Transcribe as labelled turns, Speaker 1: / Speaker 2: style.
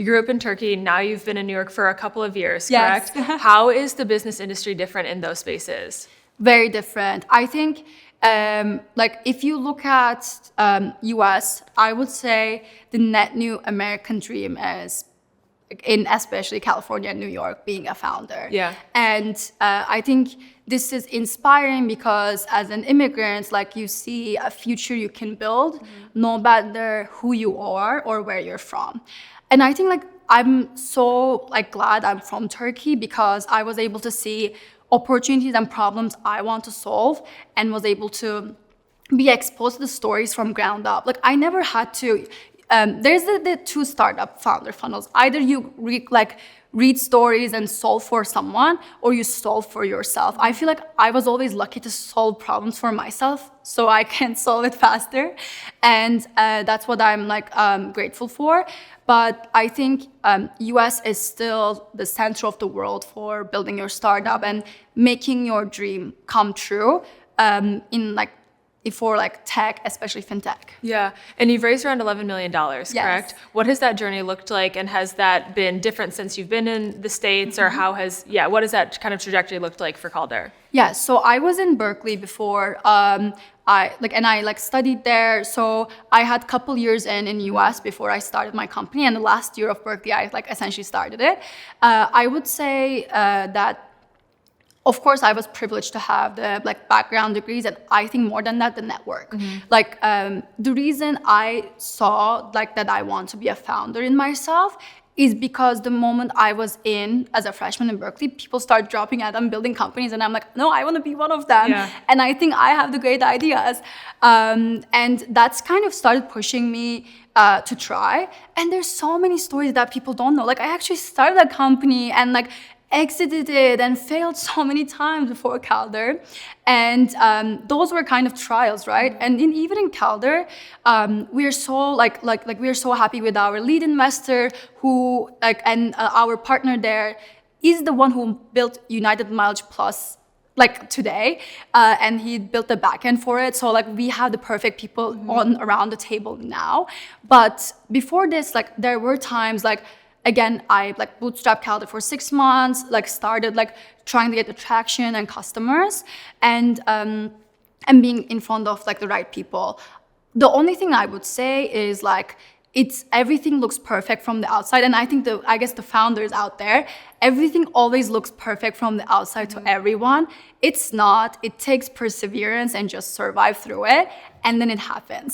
Speaker 1: You grew up in Turkey. Now you've been in New York for a couple of years,
Speaker 2: Yes.
Speaker 1: correct? How is the business industry different in those spaces?
Speaker 2: Very different. I think, like if you look at US, I would say the net new American dream is in especially California and New York being a founder.
Speaker 1: Yeah.
Speaker 2: And I think this is inspiring because as an immigrant, like you see a future you can build no matter who you are or where you're from. And I think like I'm so like glad I'm from Turkey because I was able to see opportunities and problems I want to solve and was able to be exposed to the stories from ground up. Like I never had to. There's the two startup founder funnels. Either you read stories and solve for someone, or you solve for yourself. I feel like I was always lucky to solve problems for myself, so I can solve it faster, and that's what I'm like grateful for. But I think US is still the center of the world for building your startup and making your dream come true in like for like tech, especially fintech.
Speaker 1: Yeah, and you've raised around $11 million, correct?
Speaker 2: Yes.
Speaker 1: What has that journey looked like, and has that been different since you've been in the States, or what has that kind of trajectory looked like for Calder?
Speaker 2: Yeah, so I was in Berkeley before. I studied there. So I had a couple years in US before I started my company, and the last year of Berkeley, I like essentially started it. I would say that. Of course, I was privileged to have the like background degrees, and I think more than that, the network. Like the reason I saw like that I want to be a founder in myself is because the moment I was in as a freshman in Berkeley, people start dropping out and building companies, and I'm like, no, I want to be one of them.
Speaker 1: Yeah.
Speaker 2: And I think I have the great ideas, and that's kind of started pushing me to try. And there's so many stories that people don't know. Like I actually started a company and like exited it and failed so many times before Calder, and those were kind of trials, right? And even in Calder, we are so we are so happy with our lead investor who and our partner there is the one who built United Mileage Plus like today, and he built the backend for it. So like we have the perfect people on around the table now. But before this, like there were times like. Again, I like bootstrapped Calder for 6 months, like started like trying to get the traction and customers and being in front of like the right people. The only thing I would say is like it's everything looks perfect from the outside, and I think I guess the founders out there, everything always looks perfect from the outside to everyone. It's not. It takes perseverance and just survive through it, and then it happens.